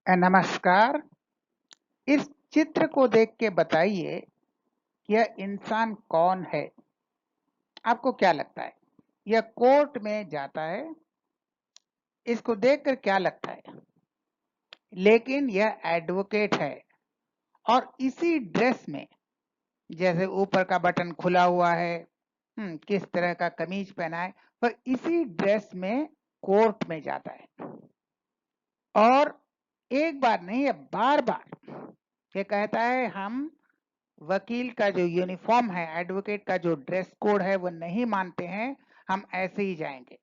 नमस्कार। इस चित्र को देख के बताइए कि यह इंसान कौन है? आपको क्या लगता है? यह कोर्ट में जाता है। इसको देखकर क्या लगता है? लेकिन यह एडवोकेट है और इसी ड्रेस में, जैसे ऊपर का बटन खुला हुआ है, किस तरह का कमीज पहना है, पर इसी ड्रेस में कोर्ट में जाता है। और एक बार नहीं, यह बार-बार ये कहता है, हम वकील का जो यूनिफॉर्म है, एडवोकेट का जो ड्रेस कोड है, वो नहीं मानते हैं, हम ऐसे ही जाएंगे।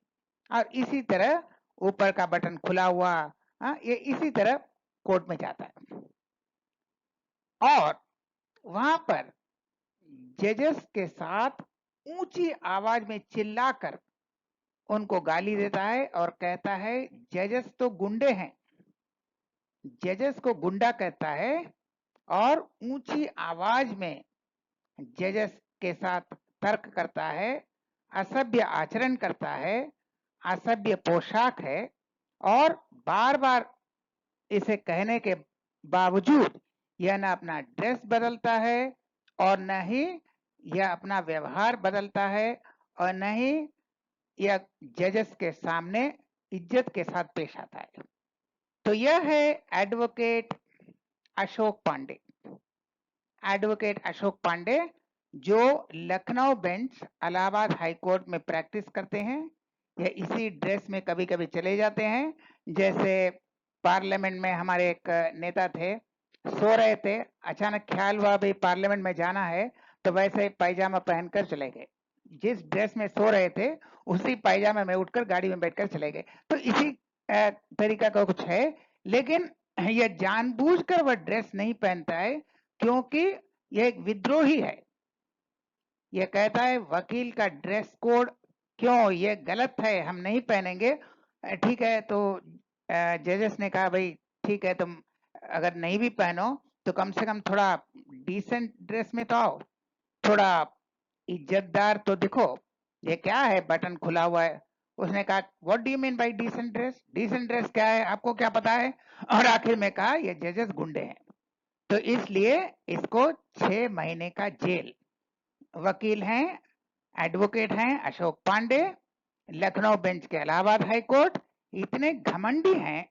और इसी तरह ऊपर का बटन खुला हुआ, ये इसी तरह कोर्ट में जाता है और वहां पर जजेस के साथ ऊंची आवाज में चिल्लाकर उनको गाली देता है और कहता है, जजेस तो गुंडे हैं। जजेस को गुंडा कहता है और ऊंची आवाज में जजेस के साथ तर्क करता है, असभ्य आचरण करता है, असभ्य पोशाक है और बार बार इसे कहने के बावजूद यह न अपना ड्रेस बदलता है और न ही यह अपना व्यवहार बदलता है और न ही यह जजेस के सामने इज्जत के साथ पेश आता है। तो यह है एडवोकेट अशोक पांडे। एडवोकेट अशोक पांडे जो Lucknow bench Allahabad high court में प्रैक्टिस करते हैं। यह इसी ड्रेस में कभी कभी चले जाते हैं। जैसे पार्लियामेंट में हमारे एक नेता थे, सो रहे थे, अचानक ख्याल हुआ भाई पार्लियामेंट में जाना है, तो वैसे पायजामा पहनकर चले गए। जिस ड्रेस में सो रहे थे उसी पायजामा में उठकर गाड़ी में बैठकर चले गए। तो इसी तरीका का कुछ है, लेकिन यह जानबूझकर वह ड्रेस नहीं पहनता है क्योंकि यह एक विद्रोही है। यह कहता है वकील का ड्रेस कोड क्यों, ये गलत है, हम नहीं पहनेंगे। ठीक है, तो जजेस ने कहा भाई ठीक है, तुम अगर नहीं भी पहनो तो कम से कम थोड़ा डिसेंट ड्रेस में तो आओ, थोड़ा इज्जतदार तो दिखो। ये क्या है, बटन खुला हुआ है। उसने कहा what do you mean by decent dress? Decent dress क्या है, आपको क्या पता है? और आखिर में कहा ये जजेस गुंडे हैं, तो इसलिए इसको 6 महीने का जेल। वकील हैं, एडवोकेट हैं अशोक पांडे, लखनऊ बेंच के इलाहाबाद हाई कोर्ट। इतने घमंडी हैं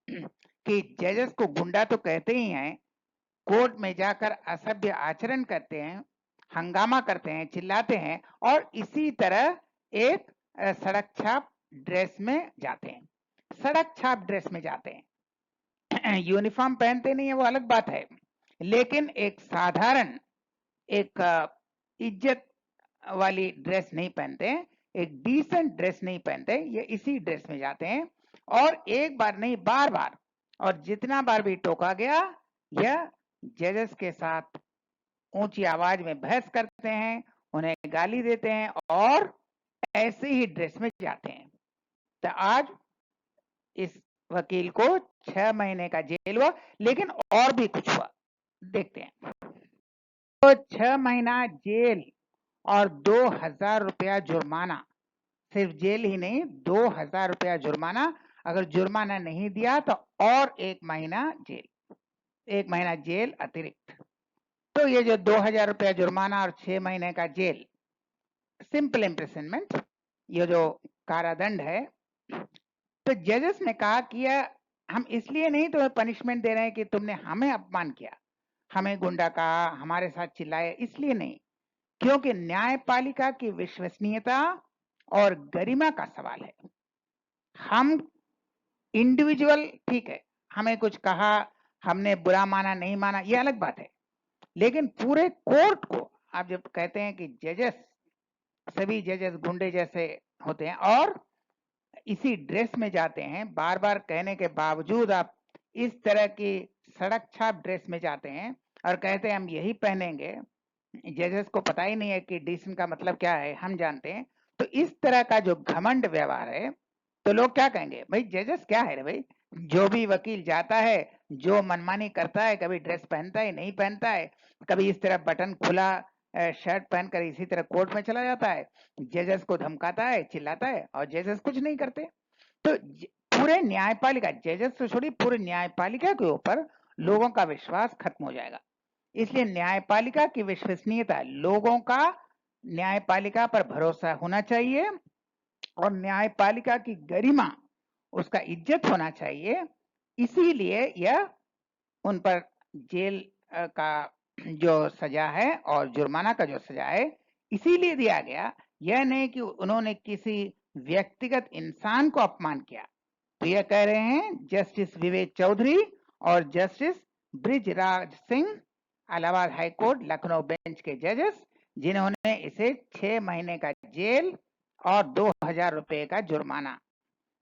कि जजेस को गुंडा तो कहते ही हैं, कोर्ट में जाकर असभ्य आचरण करते हैं, हंगामा करते हैं, चिल्लाते हैं और इसी तरह एक सड़क छाप ड्रेस में जाते हैं। सड़क छाप ड्रेस में जाते हैं। यूनिफॉर्म पहनते नहीं है, वो अलग बात है, लेकिन एक साधारण, एक इज्जत वाली ड्रेस नहीं पहनते, एक डिसेंट ड्रेस नहीं पहनते। ये इसी ड्रेस में जाते हैं और एक बार नहीं, बार बार, और जितना बार भी टोका गया, यह जजेस के साथ ऊंची आवाज में बहस करते हैं, उन्हें गाली देते हैं और ऐसे ही ड्रेस में जाते हैं। तो आज इस वकील को 6 महीने का जेल हुआ, लेकिन और भी कुछ हुआ, देखते हैं। तो 6 महीना जेल और 2000 रुपया जुर्माना। सिर्फ जेल ही नहीं, 2000 रुपया जुर्माना। अगर जुर्माना नहीं दिया तो और 1 महीना जेल, 1 महीना जेल अतिरिक्त। तो ये जो 2000 रुपया जुर्माना और 6 महीने का जेल, सिंपल इम्प्रिजनमेंट, ये जो कारादंड है। तो जजेस ने कहा कि हम इसलिए नहीं तुम्हें पनिशमेंट दे रहे हैं कि तुमने हमें अपमान किया, हमें गुंडा कहा, हमारे साथ चिल्लाए, इसलिए नहीं, क्योंकि न्यायपालिका की विश्वसनीयता और गरिमा का सवाल है। हम इंडिविजुअल, ठीक है, हमें कुछ कहा, हमने बुरा माना नहीं माना, ये अलग बात है, लेकिन पूरे कोर्ट को आप जब कहते हैं कि जजेस, सभी जजेस गुंडे जैसे होते हैं और इसी ड्रेस में जाते हैं, बार बार कहने के बावजूद आप इस तरह की सड़क छाप ड्रेस में जाते हैं और कहते हैं हम यही पहनेंगे। जजेस को पता ही नहीं है कि डिसेंट का मतलब क्या है, हम जानते हैं। तो इस तरह का जो घमंड व्यवहार है, तो लोग क्या कहेंगे, भाई जजेस क्या है रे भाई, जो भी वकील जाता है, जो मनमानी करता है, कभी ड्रेस पहनता है नहीं पहनता है, कभी इस तरह बटन खुला शर्ट पहनकर इसी तरह कोर्ट में चला जाता है, जजेस को धमकाता है, चिल्लाता है और जजेस कुछ नहीं करते। तो पूरे न्यायपालिका, जजेस तो छोड़िए, पूरे न्यायपालिका के ऊपर लोगों का विश्वास खत्म हो जाएगा। इसलिए न्यायपालिका की विश्वसनीयता, लोगों का न्यायपालिका पर भरोसा होना चाहिए और न्यायपालिका की गरिमा, उसका इज्जत होना चाहिए। इसीलिए यह उन पर जेल का जो सजा है और जुर्माना का जो सजा है इसीलिए दिया गया, यह नहीं कि उन्होंने किसी व्यक्तिगत इंसान को अपमान किया। तो यह कह रहे हैं जस्टिस विवेक चौधरी और justice Brijraj Singh, Allahabad high court Lucknow bench के जजेस, जिन्होंने इसे 6 महीने का जेल और 2000 रुपए का जुर्माना,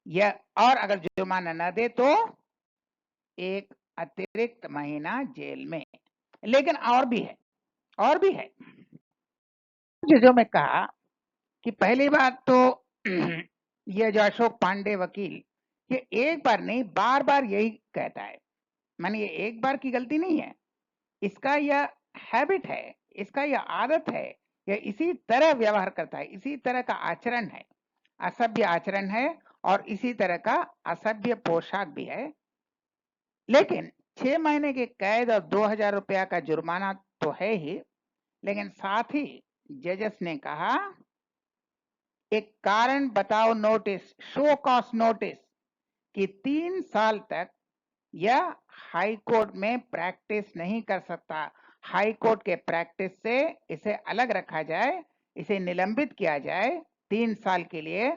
यह और अगर जुर्माना न दे तो एक अतिरिक्त महीना जेल में। लेकिन और भी है, और भी है। जो मैं कहा कि पहली बात तो ये जो अशोक पांडे वकील, ये एक बार नहीं बार बार यही कहता है, माने ये एक बार की गलती नहीं है, इसका यह हैबिट है, इसका यह आदत है, यह इसी तरह व्यवहार करता है, इसी तरह का आचरण है, असभ्य आचरण है और इसी तरह का असभ्य पोशाक भी है। लेकिन 6 महीने की कैद और 2000 रुपया का जुर्माना तो है ही, लेकिन साथ ही जजेस ने कहा एक कारण बताओ नोटिस, शो कॉज नोटिस, कि 3 साल तक यह हाई कोर्ट में प्रैक्टिस नहीं कर सकता। हाई कोर्ट के प्रैक्टिस से इसे अलग रखा जाए, इसे निलंबित किया जाए 3 साल के लिए।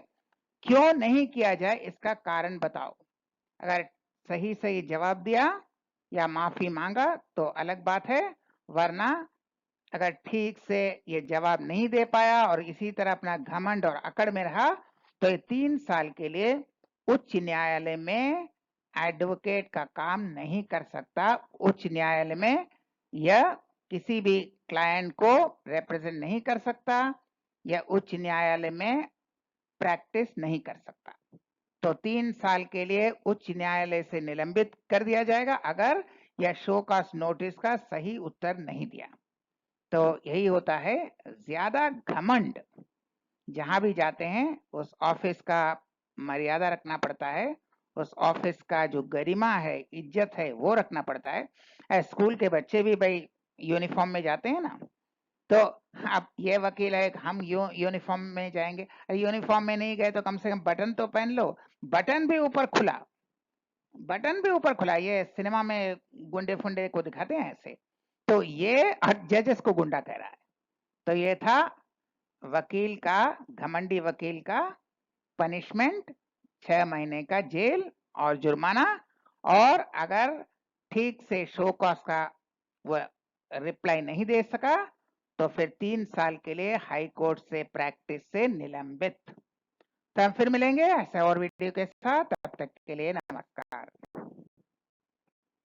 क्यों नहीं किया जाए इसका कारण बताओ। अगर सही सही जवाब दिया या माफी मांगा तो अलग बात है, वरना अगर ठीक से ये जवाब नहीं दे पाया और इसी तरह अपना घमंड और अकड़ में रहा तो ये 3 साल के लिए उच्च न्यायालय में एडवोकेट का काम नहीं कर सकता। उच्च न्यायालय में यह किसी भी क्लाइंट को रिप्रेजेंट नहीं कर सकता या उच्च न्यायालय में प्रैक्टिस नहीं कर सकता। तो 3 साल के लिए उच्च न्यायालय से निलंबित कर दिया जाएगा अगर यह शो कॉज नोटिस का सही उत्तर नहीं दिया। तो यही होता है, ज्यादा घमंड जहां भी जाते हैं उस ऑफिस का मर्यादा रखना पड़ता है, उस ऑफिस का जो गरिमा है, इज्जत है, वो रखना पड़ता है। स्कूल के बच्चे भी भाई यूनिफॉर्म में जाते हैं ना, तो अब ये वकील है हम यूनिफॉर्म में जाएंगे, अरे यूनिफॉर्म में नहीं गए तो कम से कम बटन तो पहन लो, बटन भी ऊपर खुला, बटन भी ऊपर खुला। ये सिनेमा में गुंडे फुंडे को दिखाते हैं ऐसे, तो ये जजेस को गुंडा कह रहा है। तो ये था वकील का, घमंडी वकील का पनिशमेंट 6 महीने का जेल और जुर्माना, और अगर ठीक से शो कॉज का वो रिप्लाई नहीं दे सका तो फिर 3 साल के लिए हाई कोर्ट से प्रैक्टिस से निलंबित। तो हम फिर मिलेंगे ऐसे और वीडियो के साथ, तब तक के लिए नमस्कार।